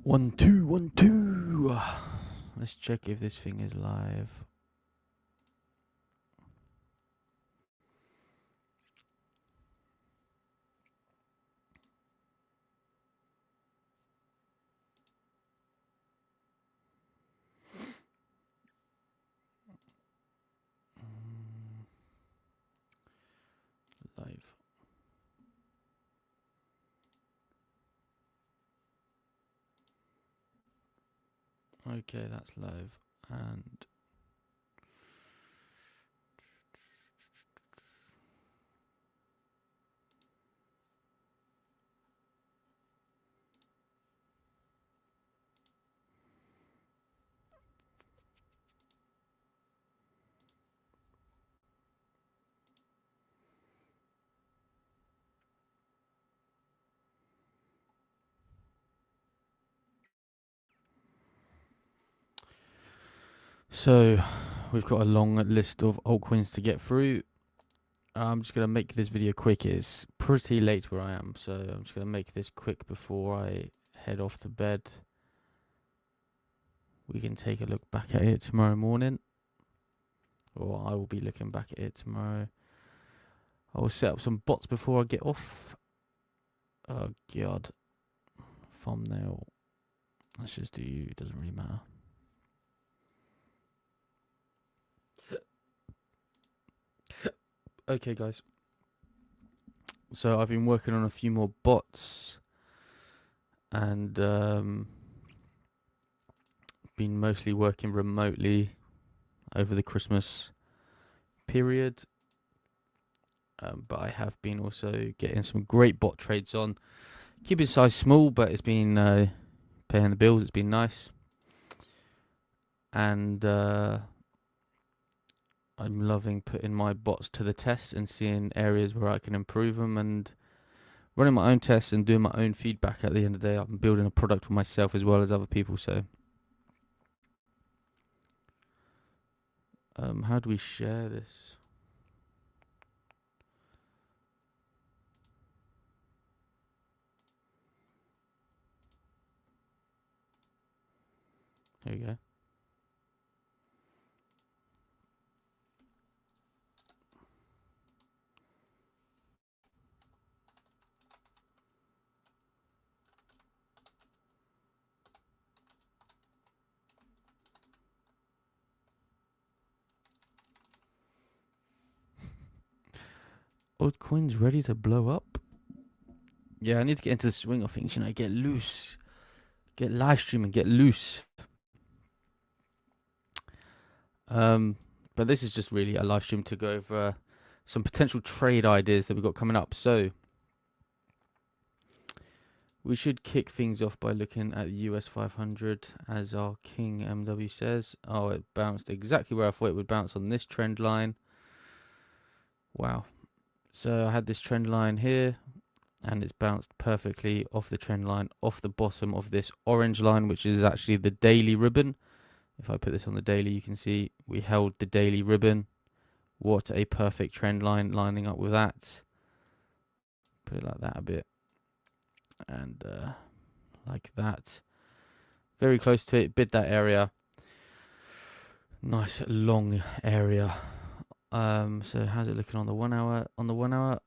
1 2 1 2. Let's check if this thing is live. Live. Okay, that's live. And so we've got a long list of altcoins to get through. I'm just going to make this video quick. It's pretty late where I am, so I'm just going to make this quick before I head off to bed. We can take a look back at it tomorrow morning, or I will be looking back at it tomorrow. I will set up some bots before I get off. Oh god. Thumbnail. Let's just do you, it doesn't really matter. Okay guys, so I've been working on a few more bots and been mostly working remotely over the Christmas period, but I have been also getting some great bot trades on, keeping size small, but it's been paying the bills. It's been nice, and I'm loving putting my bots to the test and seeing areas where I can improve them, and running my own tests and doing my own feedback. At the end of the day, I'm building a product for myself as well as other people. So how do we share this? There you go. Altcoins ready to blow up? Yeah, I need to get into the swing of things, get loose. Get live streaming, get loose. But this is just really a live stream to go over some potential trade ideas that we've got coming up. So we should kick things off by looking at the US 500, as our King MW says. Oh, it bounced exactly where I thought it would bounce on this trend line. Wow. So I had this trend line here, and it's bounced perfectly off the trend line, off the bottom of this orange line, which is actually the daily ribbon. If I put this on the daily, you can see we held the daily ribbon. What a perfect trend line lining up with that. Put it like that a bit. And like that. Very close to it. Bid that area. Nice long area. So how's it looking on the 1 hour? On the 1 hour,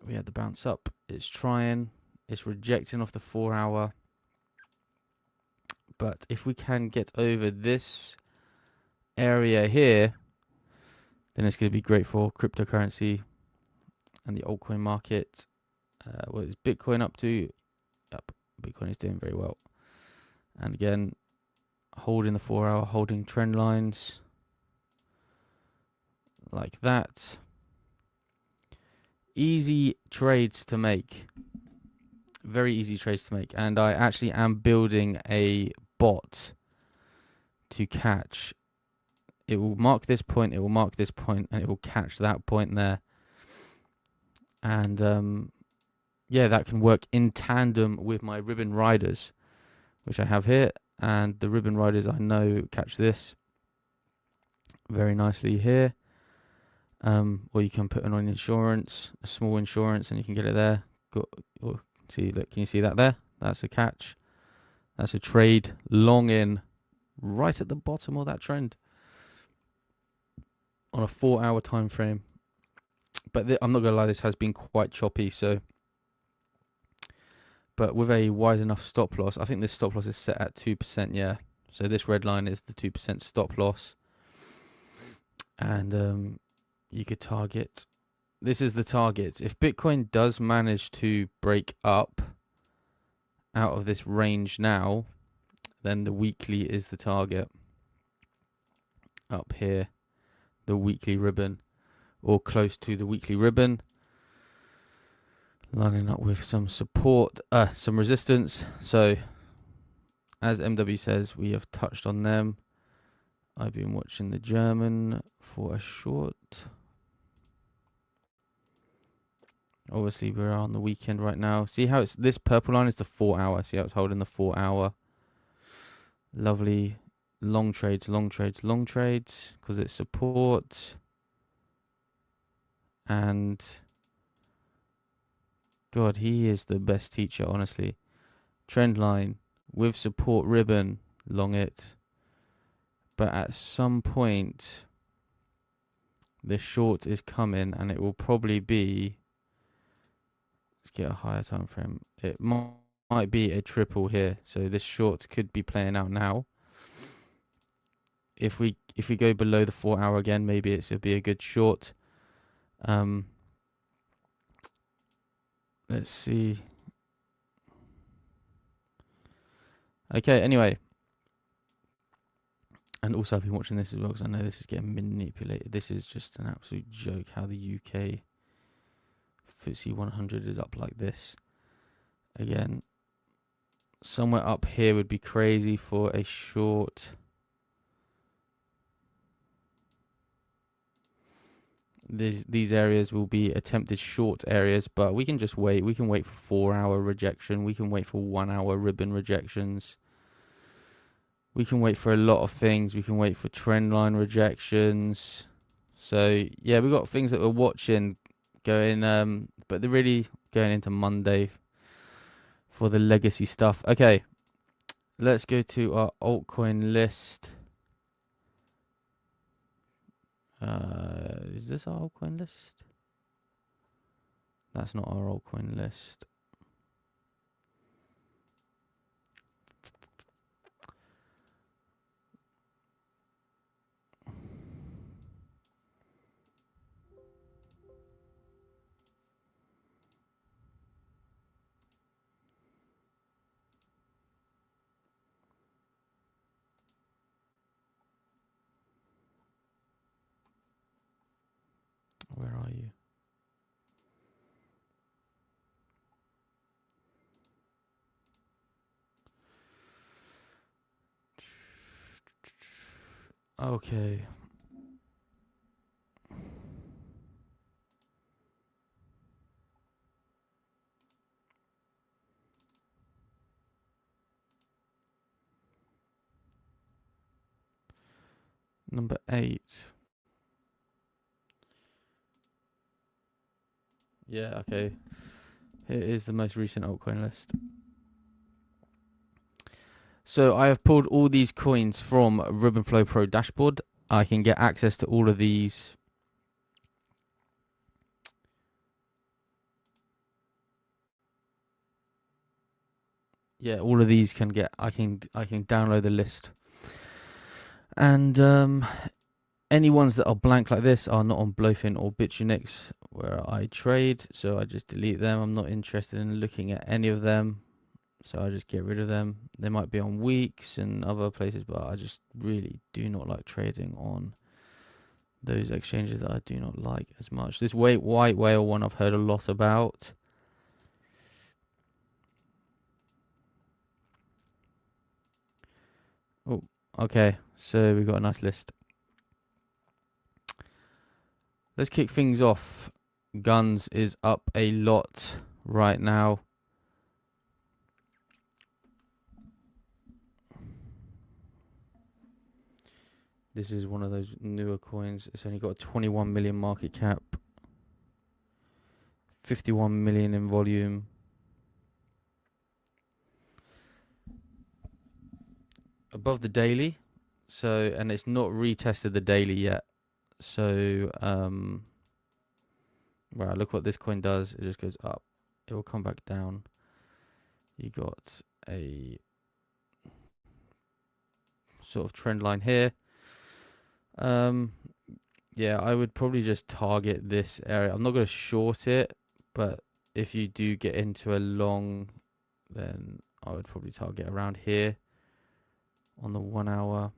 we had the bounce up. It's trying. It's rejecting off the 4 hour. But if we can get over this area here, then it's going to be great for cryptocurrency and the altcoin market. What is Bitcoin up to? Yep, Bitcoin is doing very well. And again, holding the 4 hour, holding trend lines like that. Easy trades to make. Very easy trades to make. And I actually am building a bot to catch. It will mark this point, it will mark this point, and it will catch that point there. And yeah, that can work in tandem with my ribbon riders, which I have here. And the ribbon riders, I know, catch this very nicely here. Or you can put an on insurance, a small insurance, and you can get it there. See, look, can you see that there? That's a catch. That's a trade long in right at the bottom of that trend on a 4-hour time frame. But I'm not gonna lie, this has been quite choppy. So, but with a wide enough stop loss, I think this stop loss is set at 2%. Yeah. So this red line is the 2% stop loss, and you could target. This is the target. If Bitcoin does manage to break up out of this range now, then the weekly is the target. Up here, the weekly ribbon, or close to the weekly ribbon, lining up with some support, some resistance. So, as MW says, we have touched on them. I've been watching the German for a short. Obviously, we're on the weekend right now. See how it's this purple line is the 4-hour. See how it's holding the 4-hour. Lovely long trades, long trades, long trades, because it's support. And God, he is the best teacher, honestly. Trend line with support ribbon, long it. But at some point, the short is coming, and it will probably be. Let's get a higher time frame. It might be a triple here, so this short could be playing out now. If we go below the 4-hour again, maybe it'll be a good short. Let's see. Okay, anyway. And also I've been watching this as well because I know this is getting manipulated. This is just an absolute joke how the UK FTSE 100 is up like this. Again, somewhere up here would be crazy for a short. These areas will be attempted short areas, but we can just wait. We can wait for 4-hour rejection. We can wait for 1-hour ribbon rejections. We can wait for a lot of things. We can wait for trend line rejections. So yeah, we've got things that we're watching going, but they're really going into Monday for the legacy stuff. Okay, let's go to our altcoin list. Is this our altcoin list? That's not our altcoin list. Where are you? Okay. Number 8. Yeah, okay. Here is the most recent altcoin list. So I have pulled all these coins from Ribbonflow Pro dashboard. I can get access to all of these. Yeah, all of these can get. I can download the list. And any ones that are blank like this are not on Blowfin or Bitunix where I trade, so I just delete them. I'm not interested in looking at any of them, so I just get rid of them. They might be on Weeks and other places, but I just really do not like trading on those exchanges that I do not like as much. This white whale one I've heard a lot about. Oh, okay, so we've got a nice list. Let's kick things off. Guns is up a lot right now. This is one of those newer coins. It's only got a 21 million market cap, 51 million in volume. above the daily. So, and it's not retested the daily yet. So, right, look what this coin does. It just goes up. It will come back down. You got a sort of trend line here. Yeah, I would probably just target this area. I'm not going to short it, but if you do get into a long, then I would probably target around here on the 1 hour,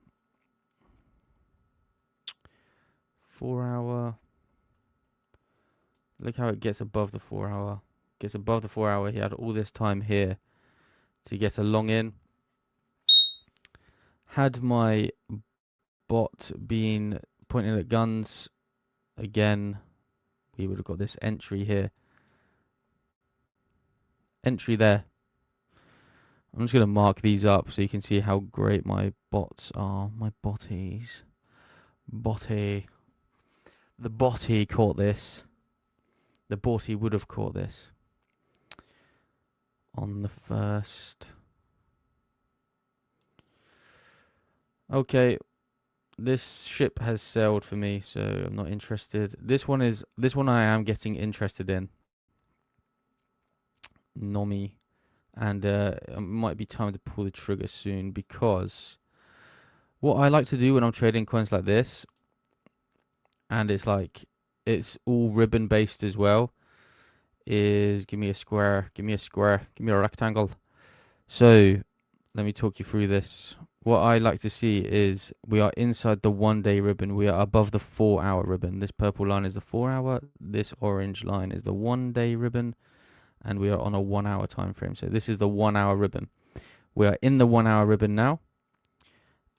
4 hour. Look how it gets above the 4 hour. Gets above the 4 hour. He had all this time here to get a long in. Had my bot been pointing at guns, again, we would have got this entry here. Entry there. I'm just going to mark these up so you can see how great my bots are. My botties. Botty. The botty caught this. The botty would have caught this. On the first. Okay. This ship has sailed for me, so I'm not interested. This one I am getting interested in. Nomi. And it might be time to pull the trigger soon, because what I like to do when I'm trading coins like this, and it's like it's all ribbon based as well, is give me a square, give me a rectangle. So let me talk you through this. What I like to see is we are inside the 1 day ribbon. We are above the 4 hour ribbon. This purple line is the 4 hour. This orange line is the 1 day ribbon. And we are on a 1 hour time frame. So this is the 1 hour ribbon. We are in the 1 hour ribbon now.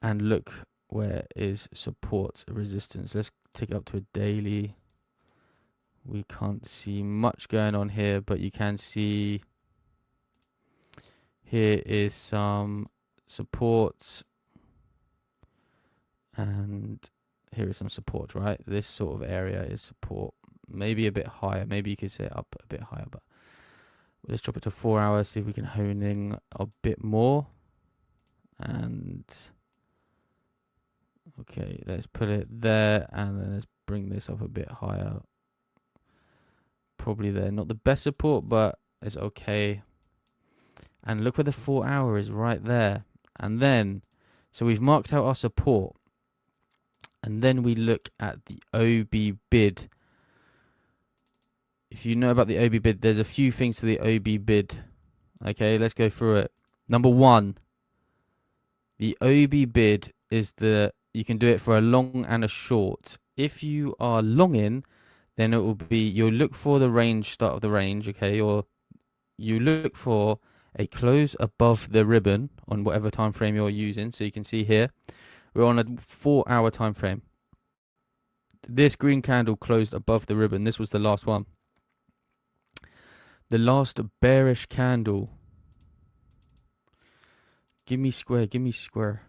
And look where is support, resistance. Let's take it up to a daily. We can't see much going on here, but you can see here is some support. And here is some support, right? This sort of area is support. Maybe a bit higher. Maybe you could say up a bit higher, but let's drop it to 4 hours, see if we can hone in a bit more. And okay, let's put it there, and then let's bring this up a bit higher. Probably there. Not the best support, but it's okay. And look where the 4 hour is, right there. And then, so we've marked out our support. And then we look at the OB bid. If you know about the OB bid, there's a few things to the OB bid. Okay, let's go through it. Number one, the OB bid is you can do it for a long and a short. If you are long in, then it will be, you'll look for the range, start of the range, okay, or you look for a close above the ribbon on whatever time frame you're using. So you can see here, we're on a 4 hour time frame. This green candle closed above the ribbon. This was the last one. The last bearish candle. Give me square, give me square.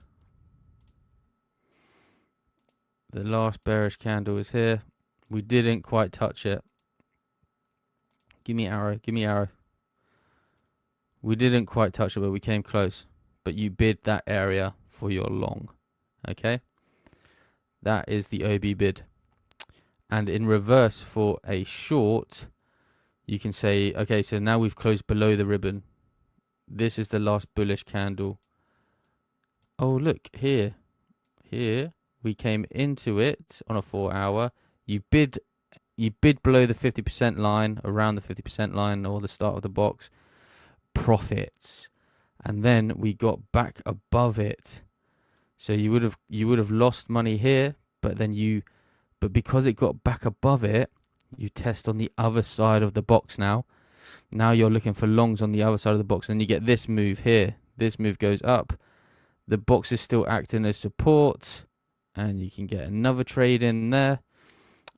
The last bearish candle is here. We didn't quite touch it. Give me arrow, give me arrow. We didn't quite touch it, but we came close. But you bid that area for your long. Okay? That is the OB bid. And in reverse for a short, you can say, okay, so now we've closed below the ribbon. This is the last bullish candle. Oh, look, here. Here, we came into it on a 4 hour. You bid below the 50% line, around the 50% line, or the start of the box. Profits. And then we got back above it. So you would have lost money here, but because it got back above it, you test on the other side of the box now. Now you're looking for longs on the other side of the box, and you get this move here. This move goes up. The box is still acting as support, and you can get another trade in there.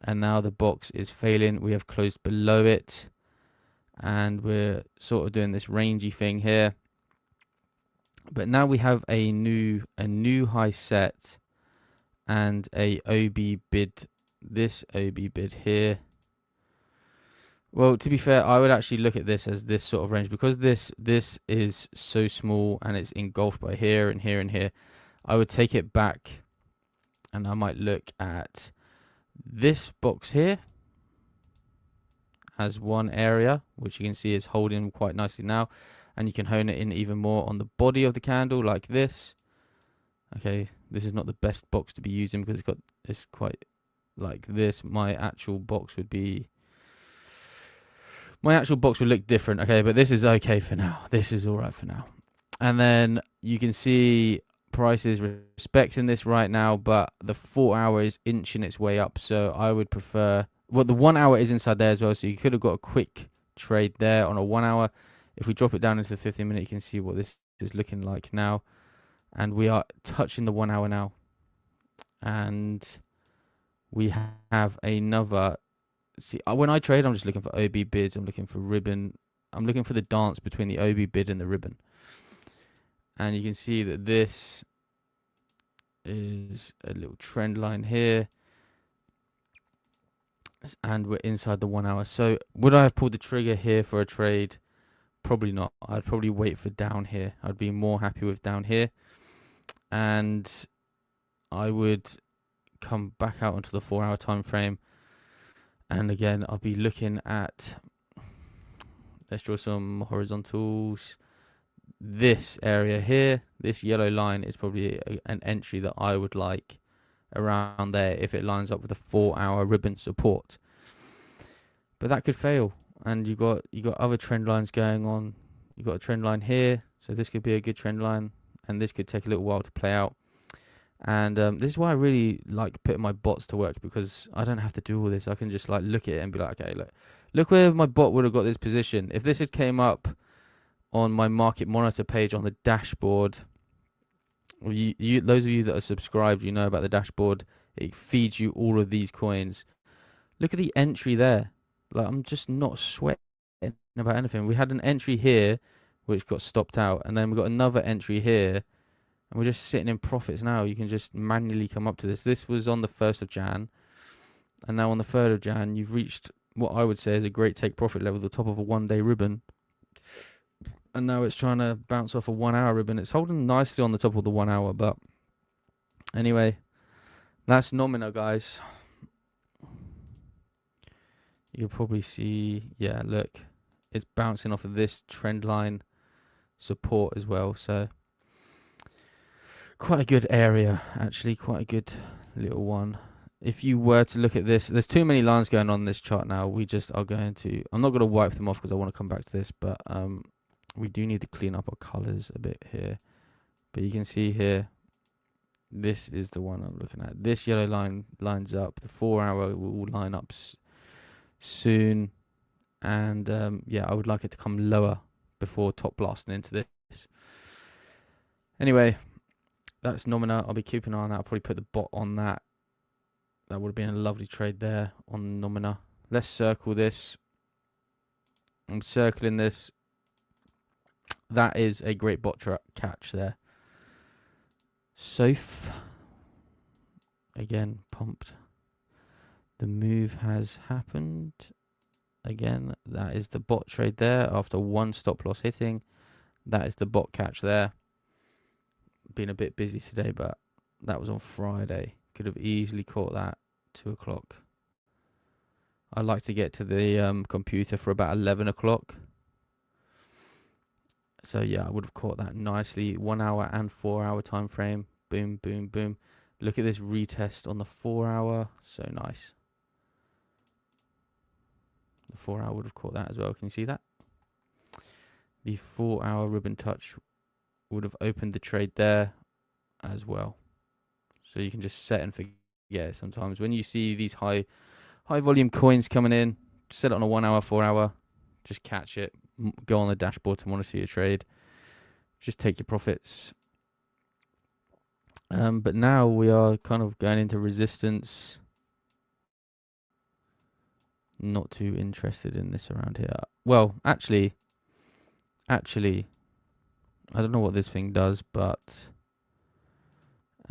And now the box is failing. We have closed below it, and we're sort of doing this rangy thing here. But now we have a new high set and a OB bid. This OB bid here. Well, to be fair, I would actually look at this as this sort of range, because this is so small and it's engulfed by here and here and here. I would take it back, and I might look at this box here as one area, which you can see is holding quite nicely now, and you can hone it in even more on the body of the candle like this. Okay, this is not the best box to be using because it's quite like this. My actual box would look different. Okay, but this is okay for now. This is all right for now. And then you can see prices respecting this right now, but the 4 hour is inching its way up. So I would prefer, well, the 1 hour is inside there as well. So you could have got a quick trade there on a 1 hour. If we drop it down into the 15 minute, you can see what this is looking like now. And we are touching the 1 hour now. And we have another, see, when I trade, I'm just looking for OB bids. I'm looking for ribbon. I'm looking for the dance between the OB bid and the ribbon. And you can see that this is a little trend line here. And we're inside the 1 hour. So would I have pulled the trigger here for a trade? Probably not. I'd probably wait for down here. I'd be more happy with down here. And I would come back out onto the 4 hour time frame. And again, I'll be looking at, let's draw some horizontals. This area here, this yellow line is probably an entry that I would like around there if it lines up with a 4 hour ribbon support. But that could fail. And you got other trend lines going on. You got a trend line here, so this could be a good trend line, and this could take a little while to play out. And this is why I really like putting my bots to work, because I don't have to do all this. I can just like look at it and be like, okay, look where my bot would have got this position. If this had came up on my market monitor page on the dashboard, those of you that are subscribed, you know about the dashboard. It feeds you all of these coins. Look at the entry there. Like, I'm just not sweating about anything. We had an entry here which got stopped out, and then we got another entry here, and we're just sitting in profits now. You can just manually come up to this. This was on the 1st of Jan, and now on the 3rd of Jan, you've reached what I would say is a great take profit level, the top of a 1 day ribbon. And now it's trying to bounce off a 1 hour ribbon. It's holding nicely on the top of the 1 hour, but anyway, that's Nomina, guys. You'll probably see, yeah, look, it's bouncing off of this trend line support as well. So quite a good area, actually, quite a good little one. If you were to look at this, there's too many lines going on this chart now. We just are going to, I'm not going to wipe them off because I want to come back to this, but we do need to clean up our colors a bit here. But you can see here, this is the one I'm looking at. This yellow line lines up. The 4 hour will line up soon. And yeah, I would like it to come lower before top blasting into this. Anyway, that's Nomina. I'll be keeping an eye on that. I'll probably put the bot on that. That would have been a lovely trade there on Nomina. Let's circle this. I'm circling this. That is a great bot catch there. Soph. Again, pumped. The move has happened. Again, that is the bot trade there after one stop loss hitting. That is the bot catch there. Been a bit busy today, but that was on Friday. Could have easily caught that 2 o'clock. I like to get to the computer for about 11 o'clock. So yeah, I would have caught that nicely. 1 hour and 4 hour time frame. Boom, boom, boom. Look at this retest on the 4 hour. So nice. The 4 hour would have caught that as well. Can you see that? The 4 hour ribbon touch would have opened the trade there as well. So you can just set and forget sometimes. When you see these high volume coins coming in, set it on a 1 hour, 4 hour, just catch it. Go on the dashboard to want to see a trade. Just take your profits. But now we are kind of going into resistance. Not too interested in this around here. Well, actually, I don't know what this thing does, but,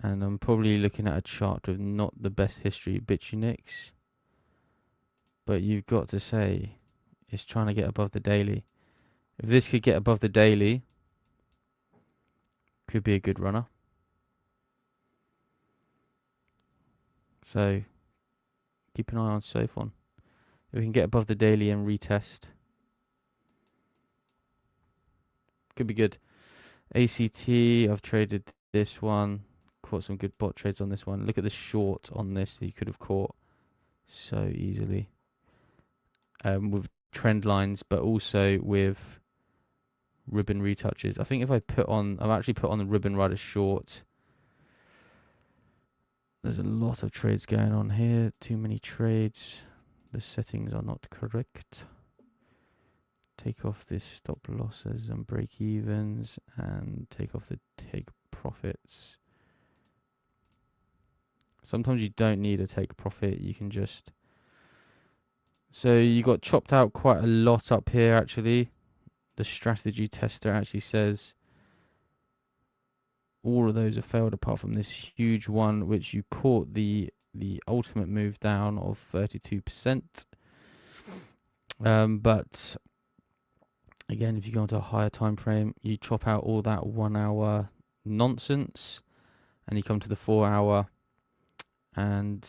and I'm probably looking at a chart with not the best history, Bitchnix. But you've got to say, it's trying to get above the daily. If this could get above the daily, could be a good runner. So keep an eye on Sophon. If we can get above the daily and retest, could be good. ACT, I've traded this one. Caught some good bot trades on this one. Look at the short on this that you could have caught so easily. With trend lines, but also with ribbon retouches. I think if I've actually put on the ribbon rider short. There's a lot of trades going on here. Too many trades. The settings are not correct. Take off this stop losses and break evens and take off the take profits. Sometimes you don't need a take profit. You can just... So you got chopped out quite a lot up here actually. The strategy tester actually says all of those have failed apart from this huge one, which you caught the ultimate move down of 32%. But again, if you go into a higher time frame, you chop out all that 1 hour nonsense and you come to the 4 hour, and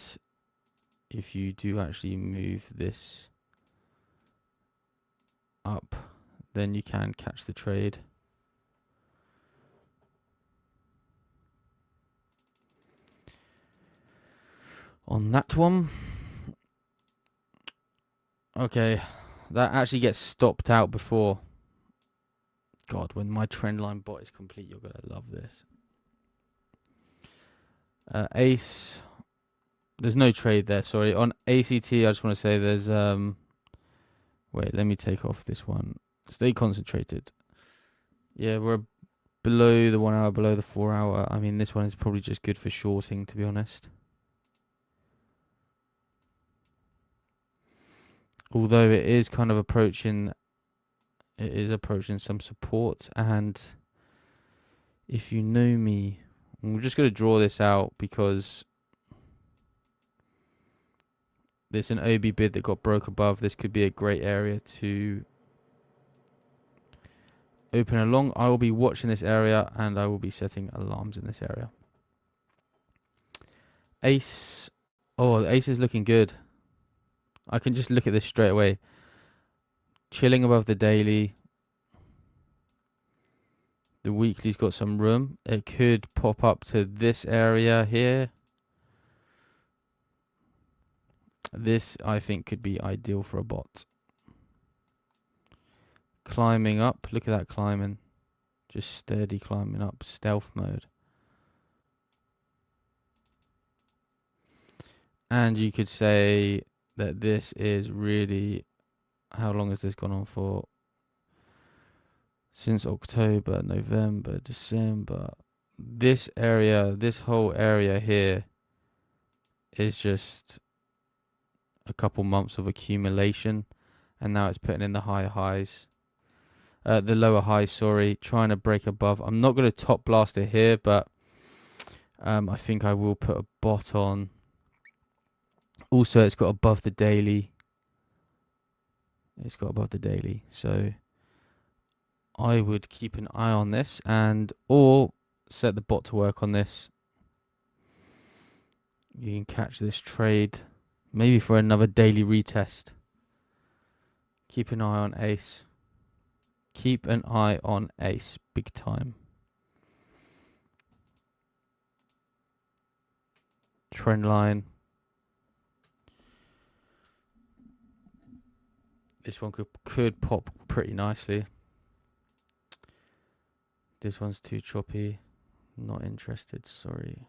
if you do actually move this up, then you can catch the trade. On that one. Okay, that actually gets stopped out before. God, when my trend line bot is complete, you're going to love this. Ace. There's no trade there, sorry. On ACT, I just want to say there's... Wait, let me take off this one. Stay concentrated. Yeah, we're below the 1 hour, below the 4 hour. I mean, this one is probably just good for shorting, to be honest. Although it is kind of approaching... It is approaching some support, and if you know me, I'm just going to draw this out because there's an OB bid that got broke above. This could be a great area to open along. I will be watching this area and I will be setting alarms in this area. Ace. Oh, Ace is looking good. I can just look at this straight away. Chilling above the daily. The weekly's got some room. It could pop up to this area here. This, I think, could be ideal for a bot. Climbing up. Look at that climbing. Just steady climbing up. Stealth mode. And you could say that this is really... How long has this gone on for? Since October, November, December. This area, this whole area here is just a couple months of accumulation. And now it's putting in the higher highs. The lower highs, sorry. Trying to break above. I'm not going to top blast it here, but I think I will put a bot on. Also, it's got above the daily. It's got above the daily. So I would keep an eye on this or set the bot to work on this. You can catch this trade maybe for another daily retest. Keep an eye on Ace. Keep an eye on Ace big time. Trend line. This one could pop pretty nicely. This one's too choppy. Not interested, sorry.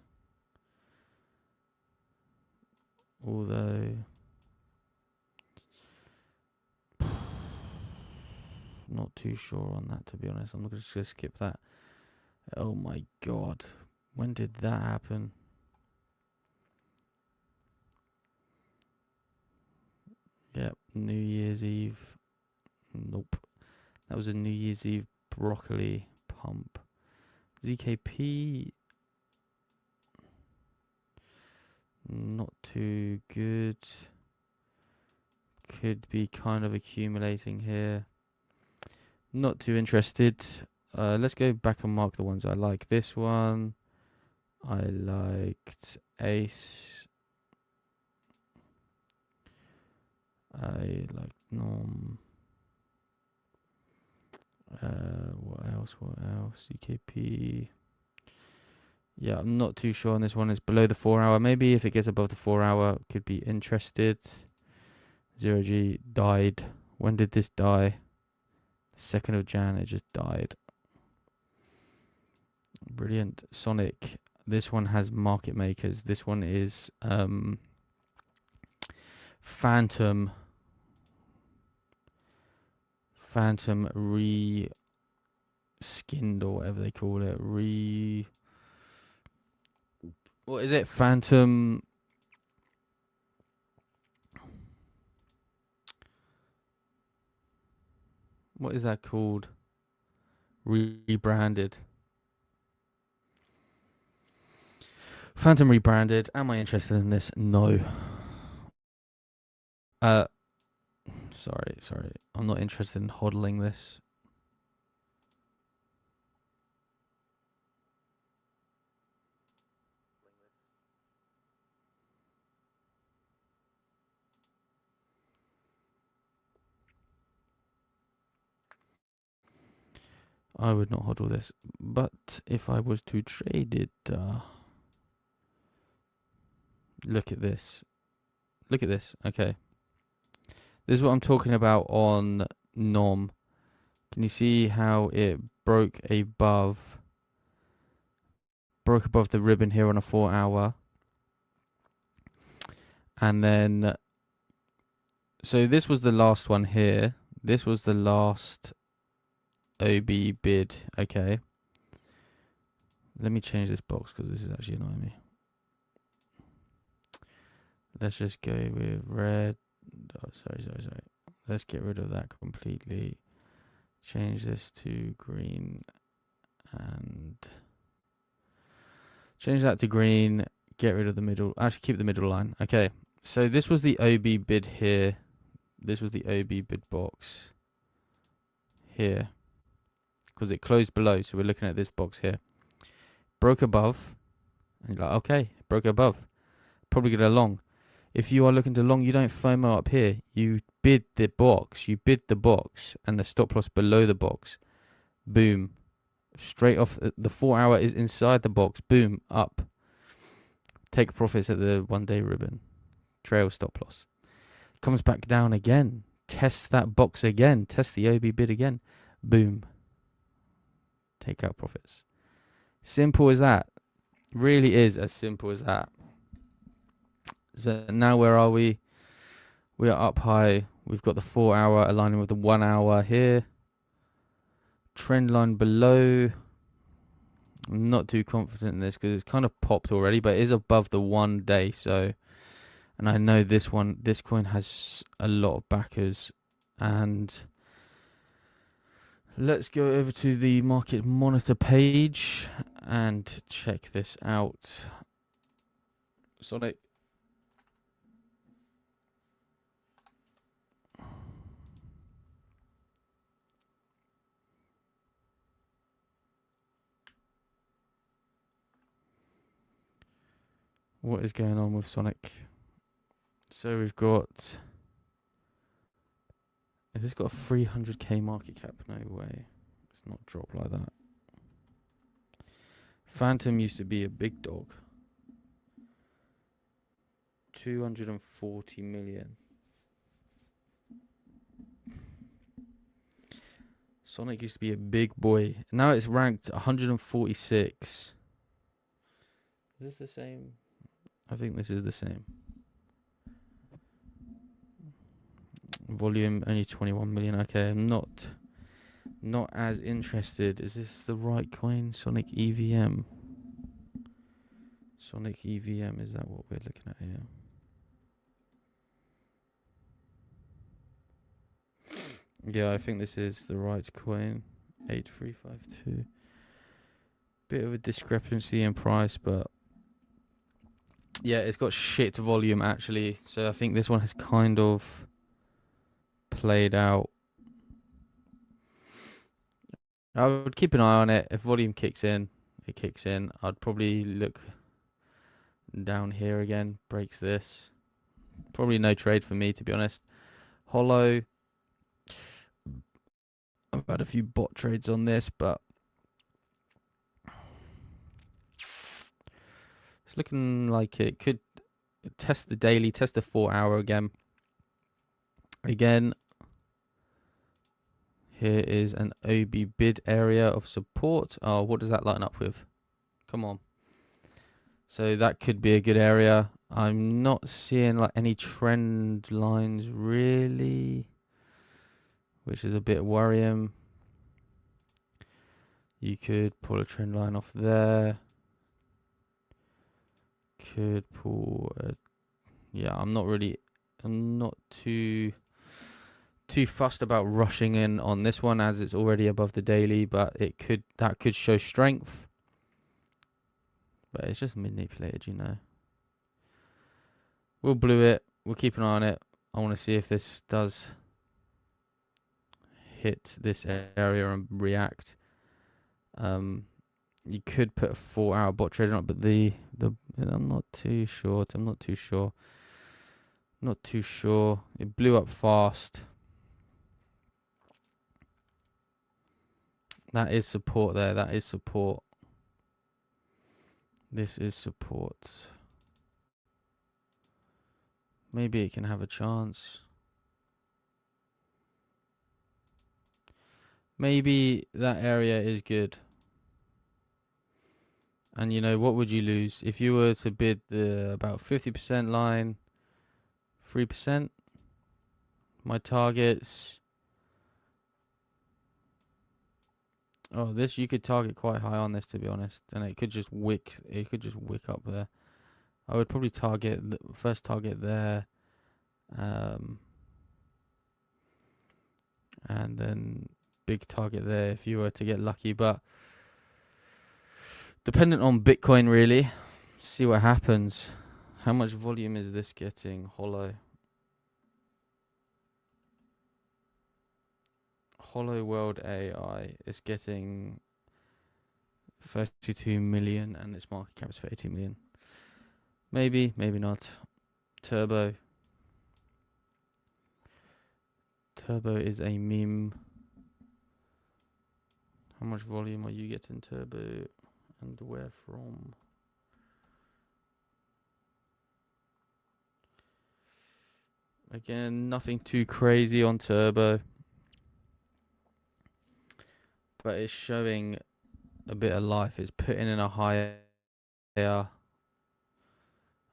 Although... Not too sure on that, to be honest. I'm just going to skip that. Oh my god. When did that happen? Yep, New Year's Eve. Nope. That was a New Year's Eve broccoli pump. ZKP. Not too good. Could be kind of accumulating here. Not too interested. Let's go back and mark the ones I like. This one. I liked Ace. say? Like norm. What else? What else? CKP. Yeah, I'm not too sure on this one. It's below the 4 hour. Maybe if it gets above the 4 hour, could be interested. 0G died. When did this die? 2nd of Jan. It just died. Brilliant. Sonic. This one has market makers. This one is Phantom re-skinned or whatever they call it. What is it? Phantom. What is that called? Rebranded. Phantom rebranded. Am I interested in this? No. Sorry. I'm not interested in hodling this. I would not hodl this. But if I was to trade it, look at this. Look at this. Okay. This is what I'm talking about on NOM. Can you see how it broke above the ribbon here on a 4 hour? And then, so this was the last one here. This was the last OB bid. Okay. Let me change this box because this is actually annoying me. Let's just go with red. Oh, sorry. Let's get rid of that completely. Change this to green and change that to green. Get rid of the middle. Actually, keep the middle line. Okay. So this was the OB bid here. This was the OB bid box here because it closed below. So we're looking at this box here. Broke above. And you're like, okay, broke above. Probably get a long. If you are looking to long, you don't FOMO up here. You bid the box. You bid the box and the stop loss below the box. Boom. Straight off. The 4 hour is inside the box. Boom. Up. Take profits at the 1 day ribbon. Trail stop loss. Comes back down again. Test that box again. Test the OB bid again. Boom. Take out profits. Simple as that. Really is as simple as that. So now where are we? We are up high. We've got the 4 hour aligning with the 1 hour here. Trend line below. I'm not too confident in this because it's kind of popped already, but it is above the 1 day. So, and I know this coin has a lot of backers. And let's go over to the market monitor page and check this out. Sonic. What is going on with Sonic? So we've got... Has this got a 300k market cap? No way. It's not dropped like that. Phantom used to be a big dog. 240 million. Sonic used to be a big boy. Now it's ranked 146. Is this the same? I think this is the same. Volume only 21 million. Okay, I'm not as interested. Is this the right coin? Sonic EVM. Sonic EVM, is that what we're looking at here? Yeah, I think this is the right coin. 8352. Bit of a discrepancy in price, but yeah, it's got shit volume actually. So I think this one has kind of played out. I would keep an eye on it. If volume kicks in, it kicks in. I'd probably look down here again. Breaks this. Probably no trade for me, to be honest. Hollow. I've had a few bot trades on this, but it's looking like it could test the daily, test the 4 hour again. Again, here is an OB bid area of support. Oh, what does that line up with? Come on. So that could be a good area. I'm not seeing like any trend lines really, which is a bit worrying. You could pull a trend line off there. Could pull a, yeah, I'm not too fussed about rushing in on this one as it's already above the daily, but that could show strength. But it's just manipulated, you know. We'll blue it. We'll keep an eye on it. I want to see if this does hit this area and react. You could put a 4 hour bot trade on it, but I'm not too sure. Not too sure. It blew up fast. That is support there. That is support. This is support. Maybe it can have a chance. Maybe that area is good. And you know, what would you lose if you were to bid the about 50% line, 3%? My targets. Oh, this you could target quite high on this, to be honest, and it could just wick. It could just wick up there. I would probably target first target there, and then big target there if you were to get lucky. But dependent on Bitcoin, really. See what happens. How much volume is this getting? Hollow World AI is getting 32 million, and its market cap is 32 million. Maybe, maybe not. Turbo is a meme. How much volume are you getting, Turbo? And where from? Again, nothing too crazy on Turbo, but it's showing a bit of life. It's putting in a higher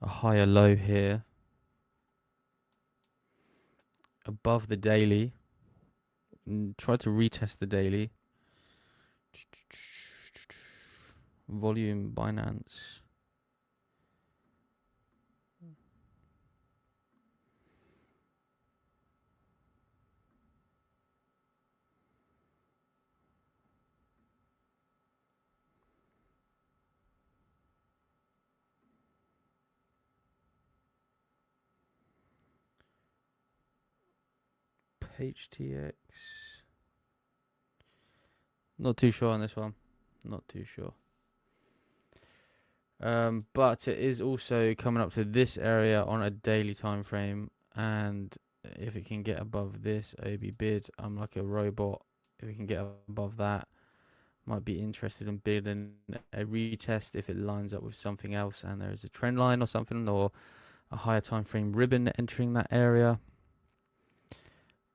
low here above the daily. Try to retest the daily. Volume Binance. HTX. Not too sure on this one. Not too sure. But it is also coming up to this area on a daily time frame, and if it can get above this OB bid, I'm like a robot. If it can get above that, might be interested in bidding a retest if it lines up with something else and there is a trend line or something, or a higher time frame ribbon entering that area.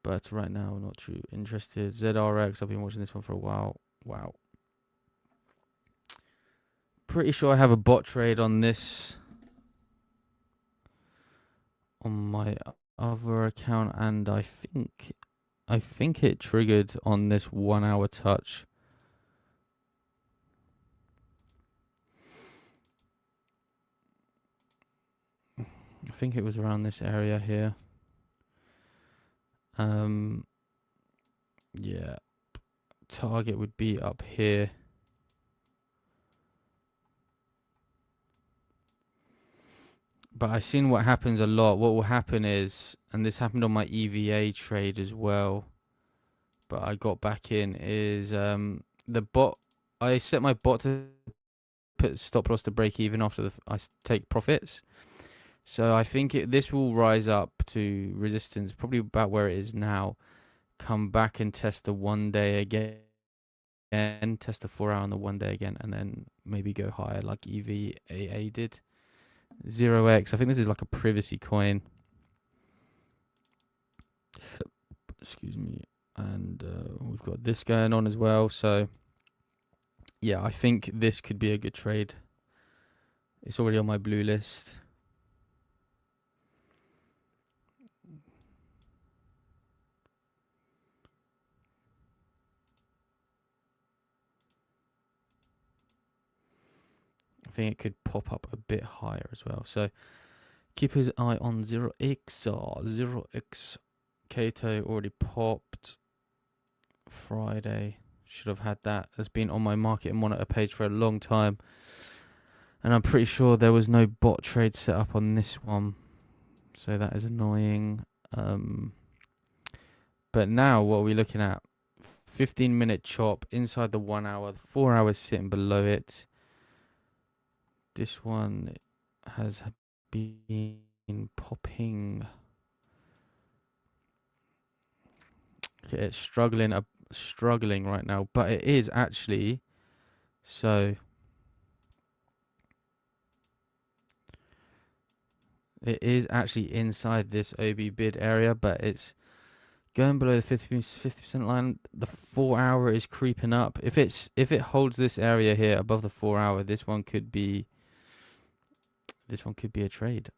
But right now, I'm not too interested. ZRX, I've been watching this one for a while. Wow. Pretty sure I have a bot trade on this on my other account, and I think it triggered on this 1 hour touch. I think it was around this area here. Yeah. Target would be up here. But I've seen what happens a lot. What will happen is, and this happened on my EVA trade as well, but I got back in, is the bot, I set my bot to put stop loss to break even after I take profits. So I think this will rise up to resistance, probably about where it is now. Come back and test the 1 day again, test the 4 hour on the 1 day again, and then maybe go higher like EVAA did. 0x. I think this is like a privacy coin. Excuse me. And we've got this going on as well. So yeah, I think this could be a good trade. It's already on my blue list. I think it could pop up a bit higher as well. So keep his eye on 0x. 0x. Kato already popped. Friday. Should have had that. Has been on my market monitor page for a long time. And I'm pretty sure there was no bot trade set up on this one. So that is annoying. But now what are we looking at? 15-minute chop inside the 1 hour. 4 hours sitting below it. This one has been popping. Okay, it's struggling right now, but it is actually. So it is actually inside this OB bid area, but it's going below the 50% line. The 4 hour is creeping up. If it holds this area here above the 4 hour, this one could be a trade.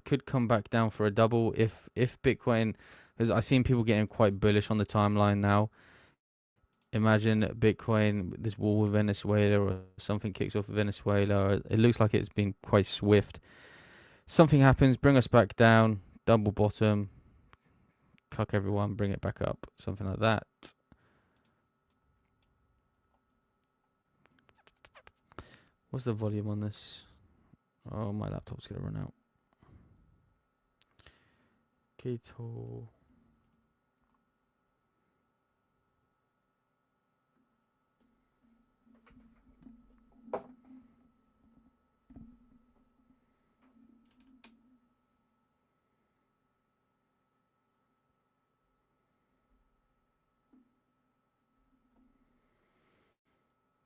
Could come back down for a double if Bitcoin, because I've seen people getting quite bullish on the timeline now. Imagine Bitcoin, this war with Venezuela or something kicks off with Venezuela. It looks like it's been quite swift. Something happens, bring us back down, double bottom, cuck everyone, bring it back up, something like that. What's the volume on this? Oh, my laptop's gonna run out. Keto.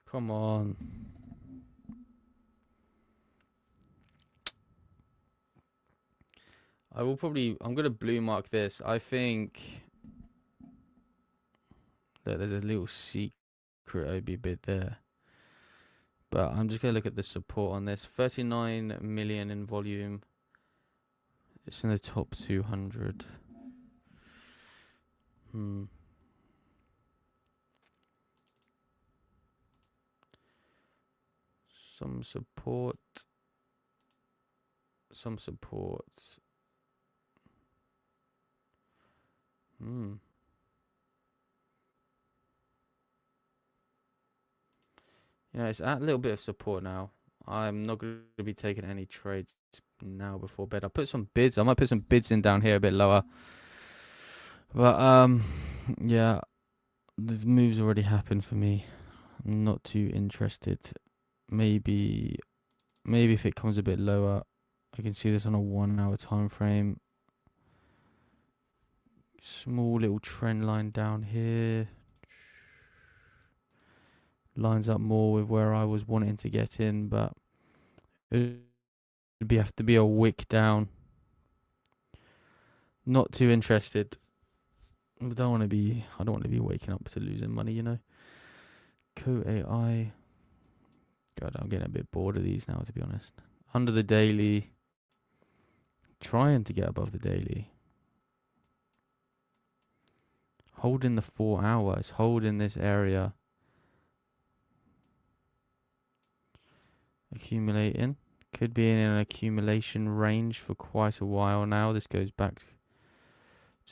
Come on. I'm going to blue mark this. I think that there's a little secret OB bid there. But I'm just going to look at the support on this. 39 million in volume. It's in the top 200. Some support. It's at a little bit of support now. I'm not going to be taking any trades now before bed. I'll put some bids. I might put some bids in down here a bit lower. But, yeah, the move's already happened for me. I'm not too interested. Maybe if it comes a bit lower, I can see this on a 1 hour time frame. Small little trend line down here. Lines up more with where I was wanting to get in, but it'd have to be a wick down. Not too interested. I don't want to be waking up to losing money, Co-AI. God, I'm getting a bit bored of these now, to be honest. Under the daily. Trying to get above the daily. Holding the 4 hours. Holding this area. Accumulating. Could be in an accumulation range for quite a while now. This goes back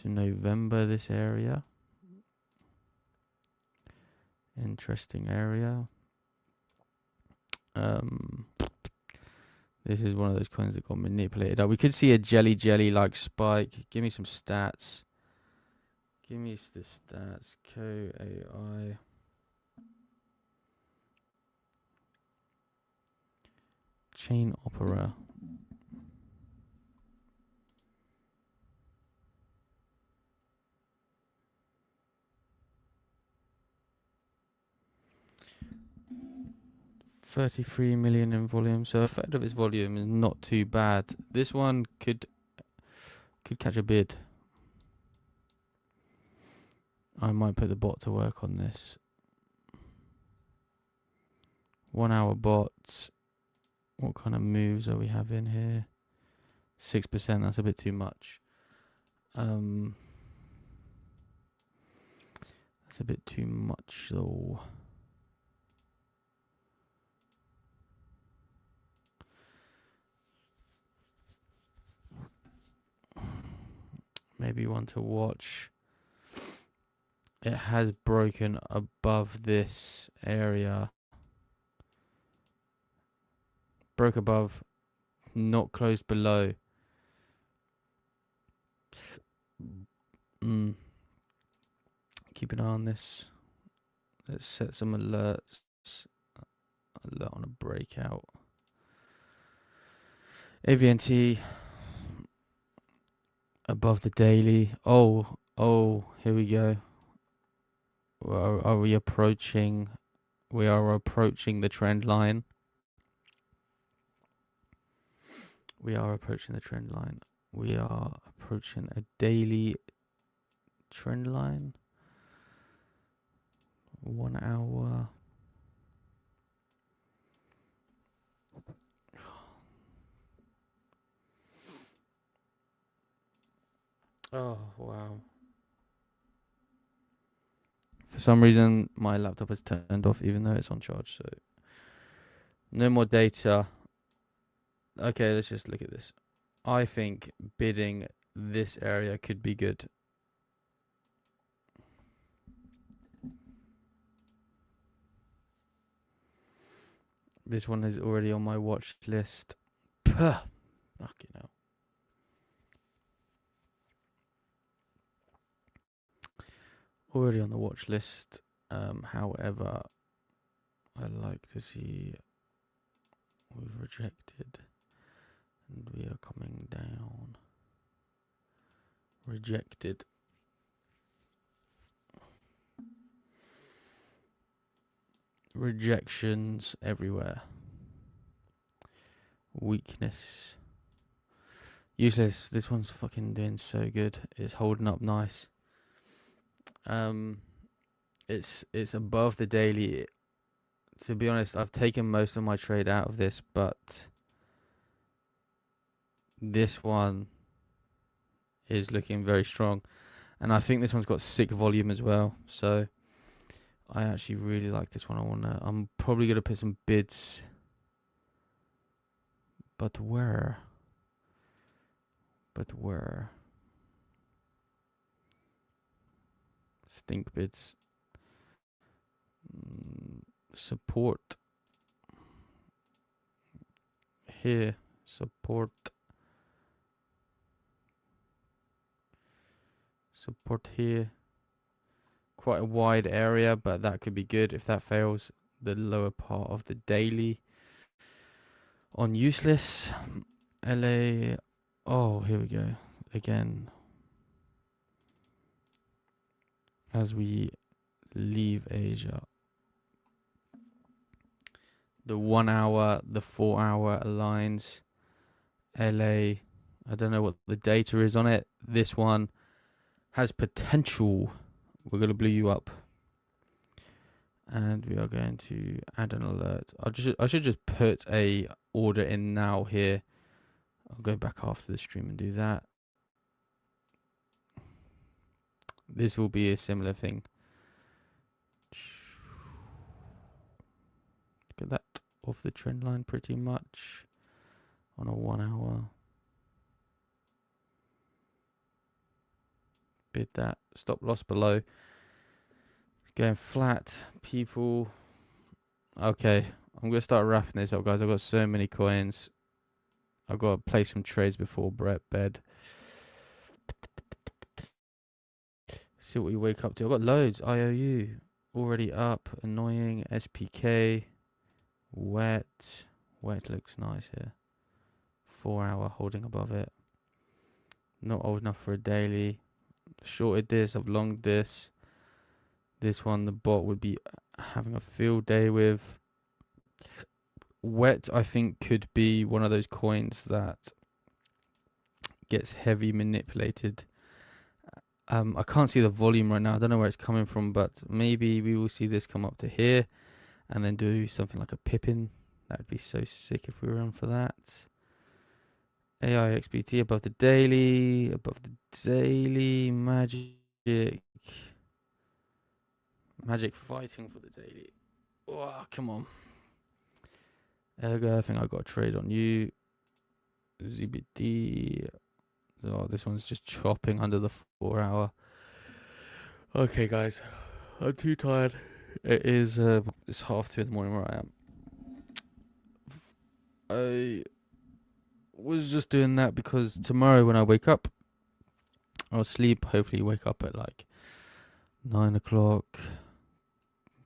to November, this area. Interesting area. This is one of those coins that got manipulated. We could see a jelly like spike. Give me some stats. Give me the stats. Co-AI. Chain opera. $33 million in volume, so a third of its volume is not too bad. This one could catch a bid. I might put the bot to work on this. 1 hour bots. What kind of moves are we having here? 6%, that's a bit too much. That's a bit too much though. Maybe one to watch. It has broken above this area. Broke above, not closed below. Keep an eye on this. Let's set some alerts. Alert on a breakout. AVNT above the daily. Oh, here we go. Are we approaching? We are approaching the trend line. We are approaching the trend line. We are approaching a daily trend line. 1 hour. Oh, wow. For some reason, my laptop is turned off even though it's on charge, so no more data. Okay, let's just look at this. I think bidding this area could be good. This one is already on my watch list. Puh. Fucking hell. Already on the watch list. However, I like to see we've rejected and we are coming down. Rejected. Rejections everywhere. Weakness. Useless. This one's fucking doing so good. It's holding up nice. It's above the daily. To be honest, I've taken most of my trade out of this, but this one is looking very strong, and I think this one's got sick volume as well. So I actually really like this one. I'm probably gonna put some bids, but where? Stink bids. Support here. Support here. Quite a wide area, but that could be good if that fails. The lower part of the daily on useless. LA. Oh, here we go again. As we leave Asia, the 1 hour, the 4 hour aligns. LA, I don't know what the data is on it. This one has potential. We're going to blow you up. And we are going to add an alert. I should just put a order in now here. I'll go back after the stream and do that. This will be a similar thing. Look at that, off the trend line pretty much on a 1 hour. Bid that, stop loss below. Going flat, people. Okay, I'm going to start wrapping this up, guys. I've got so many coins. I've got to play some trades before bed. See what we wake up to. I've got loads. IOU already up. Annoying. SPK. Wet. Wet looks nice here. 4 hour holding above it. Not old enough for a daily. Shorted this, I've longed this. This one, the bot would be having a field day with. Wet, I think, could be one of those coins that gets heavy manipulated. I can't see the volume right now. I don't know where it's coming from, but maybe we will see this come up to here and then do something like a Pippin. That would be so sick if we were on for that. AI XBT above the daily, Magic fighting for the daily. Oh, come on. Ergo, I think I got a trade on you. ZBD. Oh, this one's just chopping under the 4 hour. Okay, guys. I'm too tired. It is, it's 2:30 in the morning where I am. I was just doing that because tomorrow when I wake up, I'll sleep, hopefully wake up at like 9 o'clock,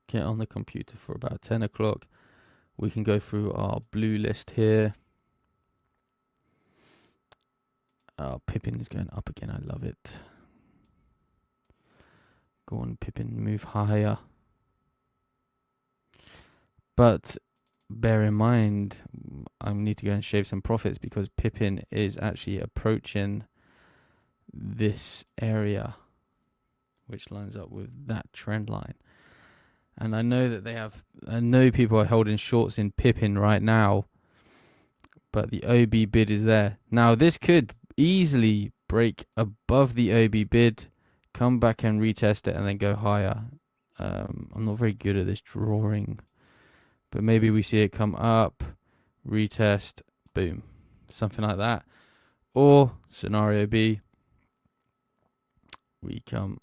get on the computer for about 10 o'clock. We can go through our blue list here. Pippin is going up again. I love it. Go on, Pippin, move higher. But bear in mind, I need to go and shave some profits because Pippin is actually approaching this area, which lines up with that trend line. And I know that I know people are holding shorts in Pippin right now, but the OB bid is there. Now, this could easily break above the OB bid, come back and retest it, and then go higher. I'm not very good at this drawing, but maybe we see it come up, retest, boom, something like that. Or scenario B, we come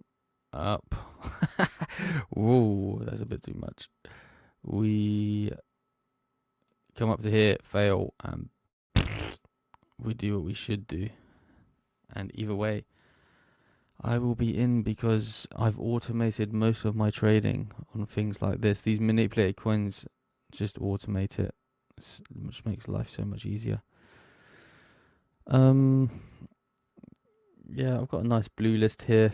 up. Whoa, that's a bit too much. We come up to here, fail, and we do what we should do. And either way, I will be in because I've automated most of my trading on things like this. These manipulated coins, just automate it, which makes life so much easier. Yeah, I've got a nice blue list here.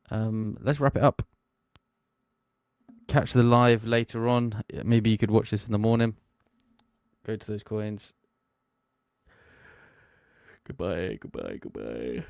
Let's wrap it up. Catch the live later on. Maybe you could watch this in the morning. Go to those coins. Goodbye, goodbye, goodbye.